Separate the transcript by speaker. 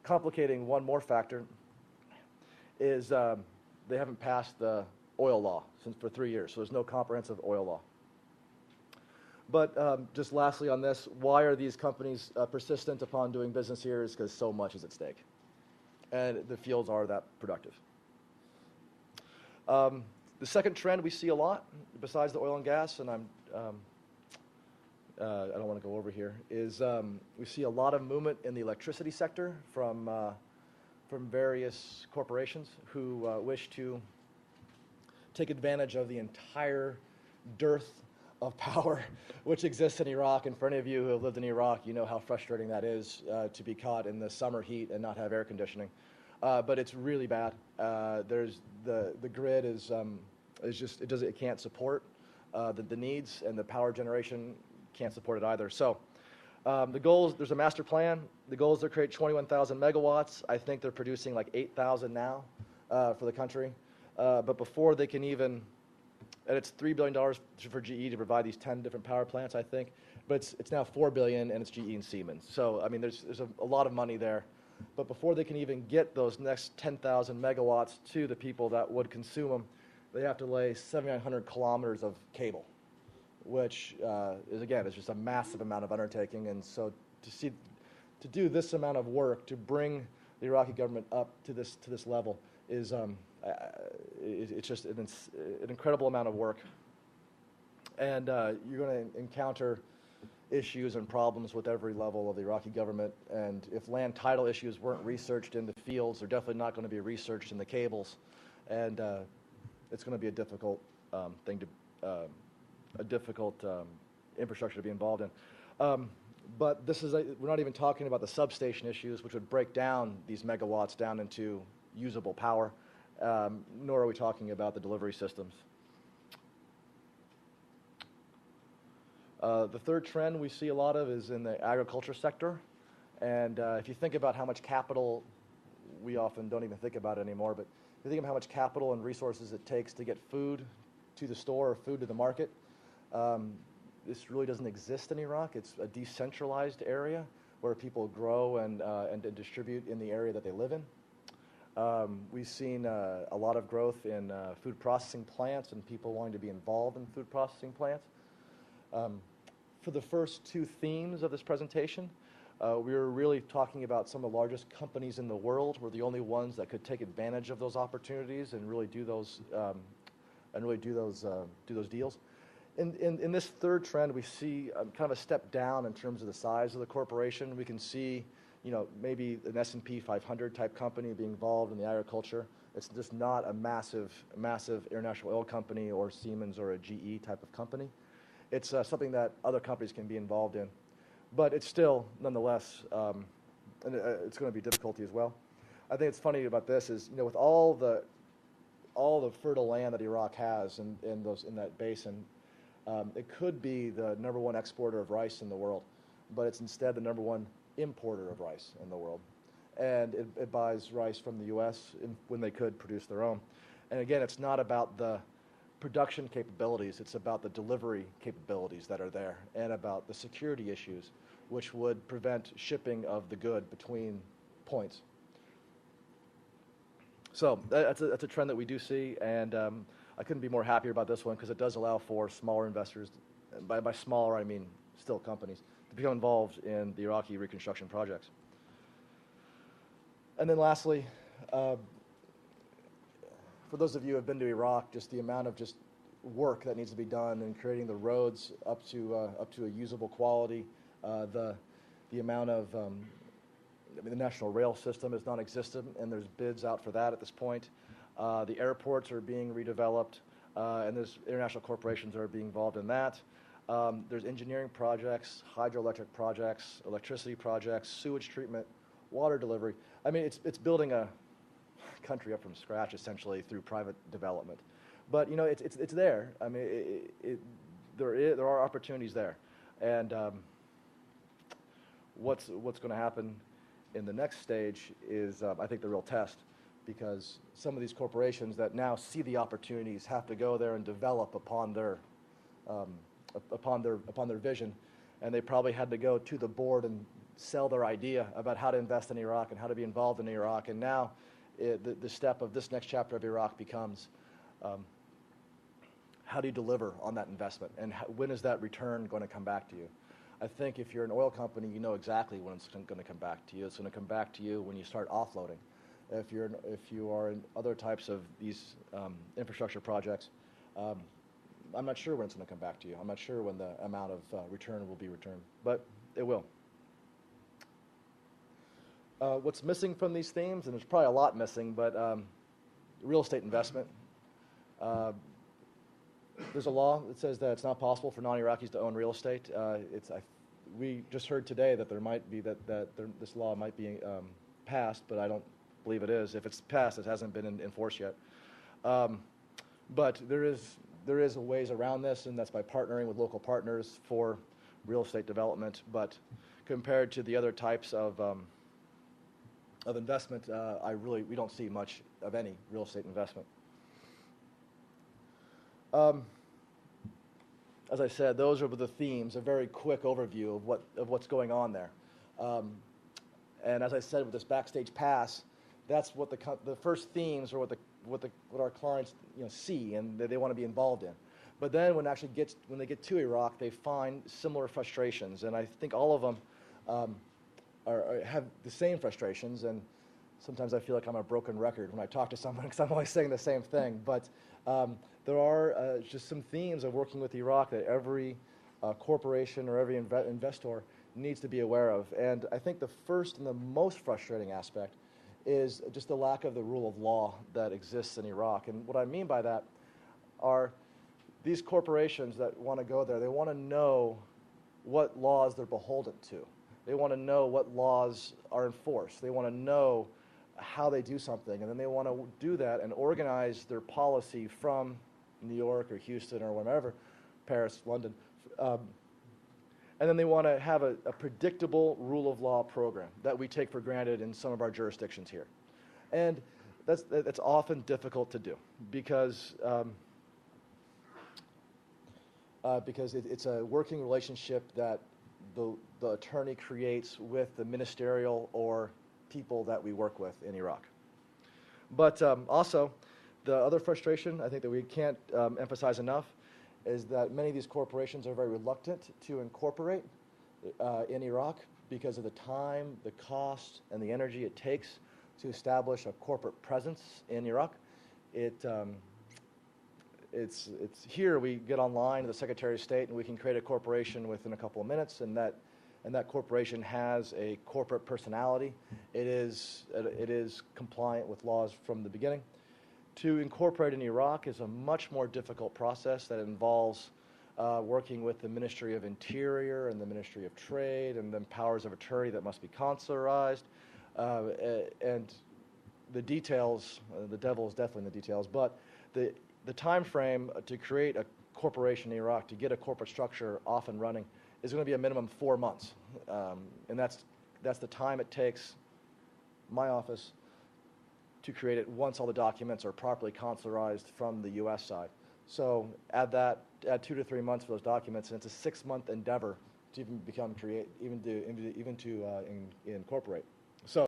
Speaker 1: complicating one more factor is they haven't passed the oil law for 3 years, so there's no comprehensive oil law. But just lastly on this, why are these companies persistent upon doing business here is because so much is at stake. And the fields are that productive. The second trend we see a lot, besides the oil and gas, and I don't want to go over here, is we see a lot of movement in the electricity sector from various corporations who wish to take advantage of the entire dearth of power which exists in Iraq. And for any of you who have lived in Iraq, you know how frustrating that is to be caught in the summer heat and not have air conditioning. But it's really bad. There's the grid is just it can't support the needs, and the power generation can't support it either. So the goals, there's a master plan. The goal is to create 21,000 megawatts. I think they're producing like 8,000 now for the country. But before they can even, and it's $3 billion for GE to provide these 10 different power plants, I think. But it's now $4 billion, and it's GE and Siemens. So I mean, there's a lot of money there. But before they can even get those next 10,000 megawatts to the people that would consume them, they have to lay 7,900 kilometers of cable, which is just a massive amount of undertaking. And so to do this amount of work to bring the Iraqi government up to this level is it's just an incredible amount of work. And you're going to encounter issues and problems with every level of the Iraqi government. And if land title issues weren't researched in the fields, they're definitely not going to be researched in the cables. And it's going to be a difficult infrastructure to be involved in. But we're not even talking about the substation issues, which would break down these megawatts down into usable power, nor are we talking about the delivery systems. The third trend we see a lot of is in the agriculture sector. And if you think about how much capital, we often don't even think about it anymore, but if you think of how much capital and resources it takes to get food to the store or food to the market, this really doesn't exist in Iraq. It's a decentralized area where people grow and distribute in the area that they live in. We've seen a lot of growth in food processing plants and people wanting to be involved in food processing plants. For the first two themes of this presentation, we were really talking about some of the largest companies in the world. We're the only ones that could take advantage of those opportunities and really do those deals. In this third trend, we see kind of a step down in terms of the size of the corporation. We can see, maybe an S&P 500 type company being involved in the agriculture. It's just not a massive international oil company or Siemens or a GE type of company. It's something that other companies can be involved in. But it's still, nonetheless, and it's going to be difficulty as well. I think it's funny about this is, with all the fertile land that Iraq has in that basin, it could be the #1 exporter of rice in the world, but it's instead the #1 importer of rice in the world. And it buys rice from the U.S. when they could produce their own. And again, it's not about the production capabilities, it's about the delivery capabilities that are there and about the security issues which would prevent shipping of the good between points. So that's a trend that we do see, and I couldn't be more happier about this one because it does allow for smaller investors, by smaller I mean still companies, to become involved in the Iraqi reconstruction projects. And then lastly, for those of you who have been to Iraq, just the amount of just work that needs to be done in creating the roads up to a usable quality, the amount of the national rail system is non-existent, and there's bids out for that at this point. The airports are being redeveloped, and there's international corporations that are being involved in that. There's engineering projects, hydroelectric projects, electricity projects, sewage treatment, water delivery. I mean, it's building a country up from scratch essentially through private development. But it's there. I mean, there are opportunities there, and what's going to happen in the next stage is I think the real test, because some of these corporations that now see the opportunities have to go there and develop upon their vision, and they probably had to go to the board and sell their idea about how to invest in Iraq and how to be involved in Iraq. And now the step of this next chapter of Iraq becomes how do you deliver on that investment, and when is that return going to come back to you? I think if you're an oil company, you know exactly when it's going to come back to you. It's going to come back to you when you start offloading. If you are in other types of these infrastructure projects, I'm not sure when it's going to come back to you. I'm not sure when the amount of return will be returned, but it will. What's missing from these themes, and there's probably a lot missing, but real estate investment. There's a law that says that it's not possible for non-Iraqis to own real estate. We just heard today that there might be this law might be passed, but I don't believe it is. If it's passed, it hasn't been in force yet. But there is ways around this, and that's by partnering with local partners for real estate development. But compared to the other types of investment, we don't see much of any real estate investment. As I said, those are the themes, a very quick overview of what's going on there. And as I said, with this backstage pass, that's what the first themes are what our clients see and that they want to be involved in. But then when they get to Iraq, they find similar frustrations, and I think all of them have the same frustrations. And sometimes I feel like I'm a broken record when I talk to someone because I'm always saying the same thing. But there are just some themes of working with Iraq that every corporation or every investor needs to be aware of. And I think the first and the most frustrating aspect is just the lack of the rule of law that exists in Iraq. And what I mean by that are these corporations that want to go there, they want to know what laws they're beholden to. They want to know what laws are enforced. They want to know how they do something, and then they want to do that and organize their policy from New York or Houston or wherever, Paris, London, and then they want to have a predictable rule of law program that we take for granted in some of our jurisdictions here. And that's often difficult to do because it's a working relationship that the attorney creates with the ministerial or people that we work with in Iraq. But also, the other frustration I think that we can't emphasize enough is that many of these corporations are very reluctant to incorporate in Iraq because of the time, the cost, and the energy it takes to establish a corporate presence in Iraq. It's here we get online to the Secretary of State and we can create a corporation within a couple of minutes, and that corporation has a corporate personality. It is compliant with laws from the beginning. To incorporate in Iraq is a much more difficult process that involves working with the Ministry of Interior and the Ministry of Trade and then powers of attorney that must be consularized. And the details, the devil is definitely in the details, but the time frame to create a corporation in Iraq, to get a corporate structure off and running, is going to be a minimum 4 months. And that's the time it takes my office to create it once all the documents are properly consularized from the U.S. side. So add 2 to 3 months for those documents, and it's a 6-month endeavor to even incorporate.